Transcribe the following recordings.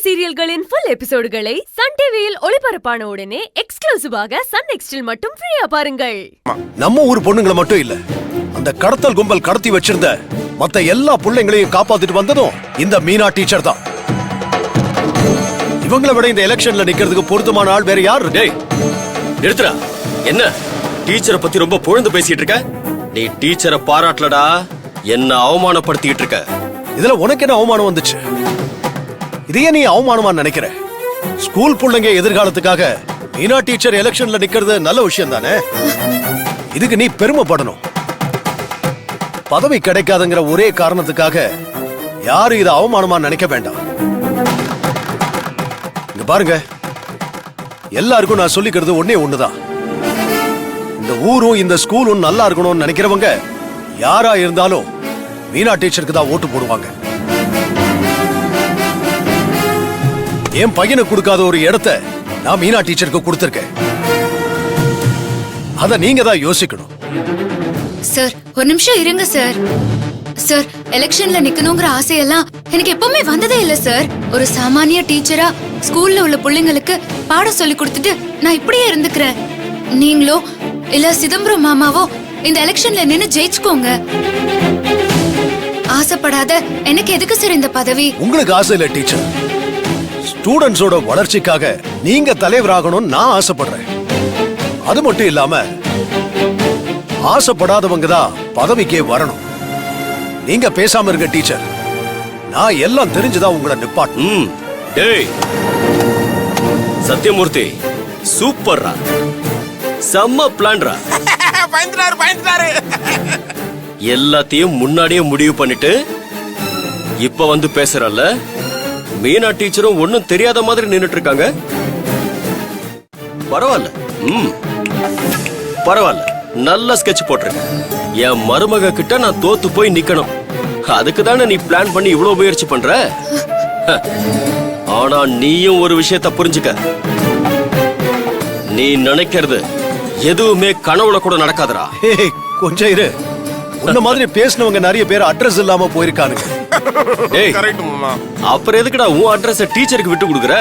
சீரியல்களின் full எபிசோடுகளை Sun டிவியில் ஒளிபரப்பான உடனே எக்ஸ்க்ளூசிவாக சன் நெக்ஸ்டில் மட்டும் ஃப்ரீயா பாருங்கள். நம்ம ஊர் பொண்ணுங்களை மட்டும் இல்ல, அந்த கடத்தல் கும்பல் கடத்தி வச்சிருந்த மத்த எல்லா பிள்ளைங்களையும் காப்பாத்திட்டு வந்ததும் இந்த மீனா டீச்சர் தான். இவங்களை விட இந்த எலெக்ஷன்ல நிக்கிறதுக்கு பொருத்தமான ஆள் வேற யார்? டேய் நிறுத்துடா. என்ன டீச்சரை பத்தி ரொம்ப புகழ்ந்து பேசிட்டு இருக்க? நீ டீச்சரை பாராட்டலடா, என்ன அவமானப்படுத்திட்டு இருக்க. இதுல உனக்கு என்ன அவமானம் வந்துச்சு? இதையே நீ அவமானமா நினைக்கிற? ஸ்கூல் பிள்ளைங்க எதிர்காலத்துக்காக மீனா டீச்சர் எலெக்ஷன்ல நிக்கிறது நல்ல விஷயம் தானே. இதுக்கு நீ பெருமைப்படணும். பதவி கிடைக்காதுங்கிற ஒரே காரணத்துக்காக யாரும் இதை அவமானமா நினைக்க வேண்டாம். இங்க பாருங்க, எல்லாருக்கும் நான் சொல்லிக்கிறது ஒன்னே ஒண்ணுதான். இந்த ஊரும் இந்த ஸ்கூலும் நல்லா இருக்கணும்னு நினைக்கிறவங்க யாரா இருந்தாலும் மீனா டீச்சருக்கு தான் ஓட்டு போடுவாங்க. என் பையனுக்கு கொடுக்காத ஒரு இடத்தை நான் மீனா டீச்சருக்கு கொடுத்திருக்கேன். அத நீங்க தான் யோசிக்கணும். சார் ஒரு நிமிஷம் இருங்க சார். சார் எலெக்ஷன்ல நிக்கணுங்கிற ஆசையெல்லாம் எனக்கு எப்பவுமே வந்ததே இல்ல சார். ஒரு சாமானிய டீச்சரா ஸ்கூல்ல உள்ள பிள்ளைங்களுக்கு பாடம் சொல்லி கொடுத்துட்டு நான் இப்படியே இருந்துக்கிறேன். நீங்களோ இல்ல சிதம்பரம் மாமாவோ இந்த எலெக்ஷன்ல நின்னு ஜெயிச்சுக்கோங்க. ஆசைப்படாத எனக்கு எதுக்கு சார் இந்த பதவி? உங்களுக்கு ஆசை இல்ல டீச்சர், ஸ்டூடெண்ட்ஸோட வளர்ச்சிக்காக நீங்க தலைவராகணும்னு நான் ஆசைப்படுறேன். அது மட்டும் இல்லாம ஆசைப்படாதவங்க தான் பதவிக்கே வரணும். நீங்க பேசாம இருக்க டீச்சர், நான் எல்லாம் தெரிஞ்சுதான் உங்களை நிப்பாட்டு. டேய் சத்யமூர்த்தி, சூப்பர்ரா, செம்ம பிளான்ரா. எல்லாத்தையும் முன்னாடியே முடிவு பண்ணிட்டு இப்ப வந்து பேசுறல்ல. மீனா டீச்சரும் ஒன்னும் தெரியாத மாதிரி நின்னுட்டு இருக்காங்க. பரவாயில்ல, பரவாயில்ல, நல்ல ஸ்கெட்ச் போட்டிருக்க. என் மருமக கிட்ட நான் தோத்து போய் நிக்கணும். அதுக்கு தானே நீ பிளான் பண்ணி இவ்வளவு முயற்சி பண்ற. ஆனா நீயும் ஒரு விஷயத்த புரிஞ்சுக்க. நீ நினைக்கிறது எதுவுமே கனவுல கூட நடக்காதரா. கொஞ்சம் இரு. உன்ன மாதிரி பேசினவங்க நிறைய பேர் அட்ரஸ் இல்லாம போயிருக்கானுங்க. அப்புறம் எதுக்குடா உன் அட்ரஸ் டீச்சருக்கு விட்டு கொடுக்குற?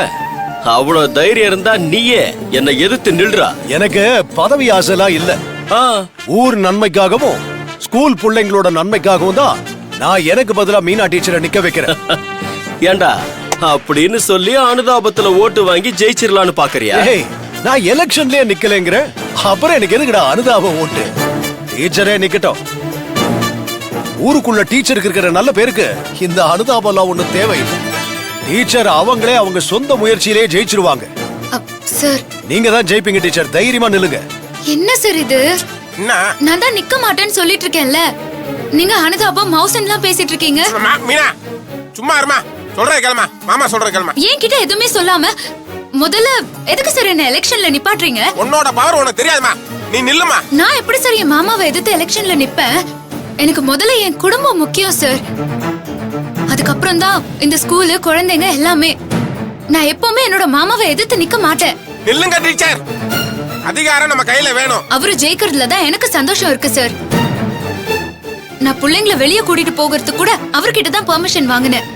அவ்வளவு தைரியம் இருந்தா நீயே என்னை எதிர்த்து நில்றா. எனக்கு பதவி ஆசைலாம் இல்ல. ஊர் நன்மைக்காகவும் ஸ்கூல் பிள்ளைங்களோட நன்மைக்காகவும் தான் நான் எனக்கு பதிலா மீனா டீச்சரை நிக்க வைக்கிறேன். ஏண்டா அப்படின்னு சொல்லி அனுதாபத்துல ஓட்டு வாங்கி ஜெயிச்சிடலான்னு பாக்குறியா? நான் எலெக்ஷன்லயே நிக்கலங்கிற, அப்புறம் எனக்கு எதுக்குடா அனுதாபம் ஓட்டு? டீச்சரே நிக்கட்டும். ஊருக்குள்ள டீச்சருக்கு இருக்கிற நல்ல பேருக்கு இந்த அனுதாபம் எல்லாம் ஒண்ணு தேவையில்லை. டீச்சர் அவங்களே அவங்க சொந்த முயற்சியிலே ஜெயிச்சிருவாங்க. சார் நீங்க தான் ஜெயிப்பீங்க டீச்சர், தைரியமா நில்லுங்க. என்ன சார் இது? நான் தான் நிக்க மாட்டேன்னு சொல்லிட்டு இருக்கேன்ல. நீங்க அனுதாபம் மவுசன்லாம் பேசிட்டு இருக்கீங்க. மீனா சும்மா இருமா, சொல்ற கேளுமா. மாமா சொல்ற கேளுமா. ஏன் கிட்ட எதுவுமே சொல்லாம முதல்ல எதுக்கு சார் என்ன எலெக்ஷன்ல நிப்பாட்றீங்க? உன்னோட பவர் உனக்கு தெரியாதுமா, நீ நில்லுமா. நான் எப்படி சார் என் மாமாவை எதிர்த்து எலெக்ஷன்ல நிப்பேன்? எனக்கு முதல்ல என் குடும்பம் முக்கியம் சார். அதுக்கப்புறம் தான் இந்த ஸ்கூலு, குழந்தைங்க எல்லாமே. நான் எப்பவுமே என்னோட மாமாவை எதிர்த்து நிக்க மாட்டேன். நில்லுங்க டீச்சர், அதிகாரம் நம்ம கையில வேணும். அவரு ஜெயிக்கிறதுல தான் எனக்கு சந்தோஷம் இருக்கு சார். நான் பிள்ளைங்களை வெளியே கூட்டிட்டு போகிறதுக்கு கூட அவர்கிட்ட தான் பெர்மிஷன் வாங்கினேன்.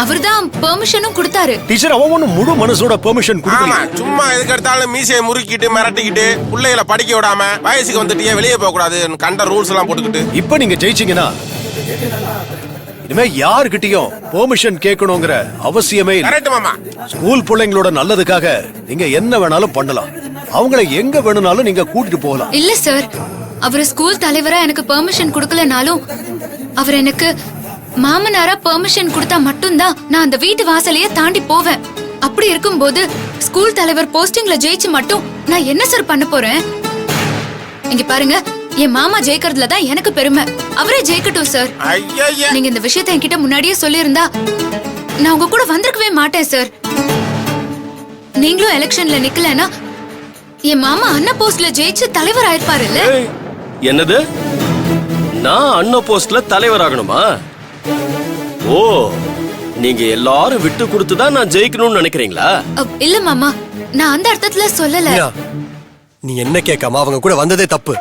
அவர்தான் பெர்மிஷனும் கொடுத்தாரு. டீச்சர் அவ ஒண்ணு முழு மனசோட பெர்மிஷன் கொடுக்கல. சும்மா எதுக்கு எடுத்தாலும் மீசையை முறுக்கிட்டு மிரட்டிக்கிட்டு பிள்ளைகளை படிக்க விடாம வயசுக்கு வந்துட்டு வெளியே போக கூடாது கண்ட ரூல்ஸ் எல்லாம் போட்டுக்கிட்டு. இப்ப நீங்க ஜெயிச்சீங்கன்னா இனிமே யாருக்கிட்டையும் பெர்மிஷன் கேட்கணுங்கிற அவசியமே இல்லை. கரெக்ட் மாமா. ஸ்கூல் பிள்ளைங்களோட நல்லதுக்காக நீங்க என்ன வேணாலும் பண்ணலாம். அவங்கள எங்க வேணும்னாலும் நீங்க கூட்டிட்டு போகலாம். இல்ல சார், அவரு ஸ்கூல் தலைவரா எனக்கு பெர்மிஷன் கொடுக்கலனாலும் அவர் எனக்கு மாமனாரா பெர்மிஷன் கொடுத்தா மட்டும்தான் நான் அந்த வீட்டு வாசலையே தாண்டி போவேன். அப்படி இருக்கும்போது ஸ்கூல் தலைவர் போஸ்டிங்ல ஜெயிச்சு மட்டும் நான் என்ன சார் பண்ண போறேன்? இங்க பாருங்க, என் மாமா ஜெயிக்கிறதுல தான் எனக்கு பெருமை. அவரே ஜெயிக்கட்டும் சார். நீங்க இந்த விஷயத்தை என்கிட்ட முன்னாடியே சொல்லியிருந்தா நான் உங்க கூட வந்திருக்கவே மாட்டேன் சார். நீங்களும் எலெக்ஷன்ல நிக்கலனா என் மாமா அண்ணா போஸ்ட்ல ஜெயிச்சு தலைவர் ஆயிருப்பாருல்ல. என்னது? நான் அண்ணா போஸ்ட்ல தலைவர் ஆகணுமா? ஓ, நீங்க எல்லாரும் விட்டு கொடுத்துதான் நான் ஜெயிக்கணும்னு நினைக்கிறீங்களா? இல்ல மாமா, நான் அந்த அர்த்தத்துல சொல்லல. நீ என்ன கேட்காம அவங்க கூட வந்ததே தப்பு.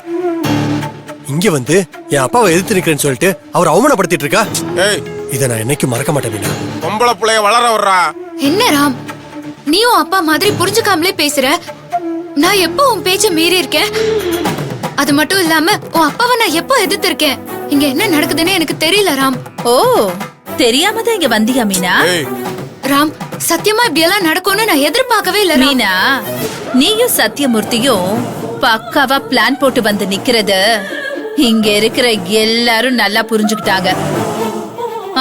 இங்க வந்து என் அப்பாவை எதிர்த்து நிக்கிறேன்னு சொல்லிட்டு அவர் அவமானப்படுத்திட்டு இருக்கா. இதை நான் என்னைக்கும் மறக்க மாட்டேன் மீனா. பொம்பளை பிள்ளைய வளர விடுறா. என்ன ராம், நீயும் அப்பா மாதிரி புரிஞ்சுக்காமலே பேசுற. நான் எப்போ உன் பேச்ச மீறி இருக்கேன்? அது மட்டும் இல்லாம உன் அப்பாவை நான் எப்போ எதிர்த்து இருக்கேன்? இங்க என்ன நடக்குதுன்னு எனக்கு தெரியல ராம். ஓ, தெரியாம தான் இங்க வந்தியா மீனா? ஏய், ராம், சத்தியமா இப்படி எல்லாம் நடக்கும்னு நான் எதிர்பார்க்கவே இல்ல ராம். மீனா, நீயும் சத்தியமூர்த்தியும் பக்காவா பிளான் போட்டு வந்து நிக்கிறது இங்க இருக்கிற எல்லாரும் நல்லா புரிஞ்சுக்கிட்டாங்க.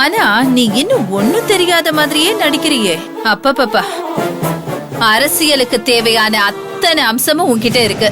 ஆனா நீ இன்னும் ஒண்ணும் தெரியாத மாதிரியே நடிக்கிறியே. அப்பப்பப்பா, அரசியலுக்கு தேவையான அத்தனை அம்சமும் உன்கிட்ட இருக்கு.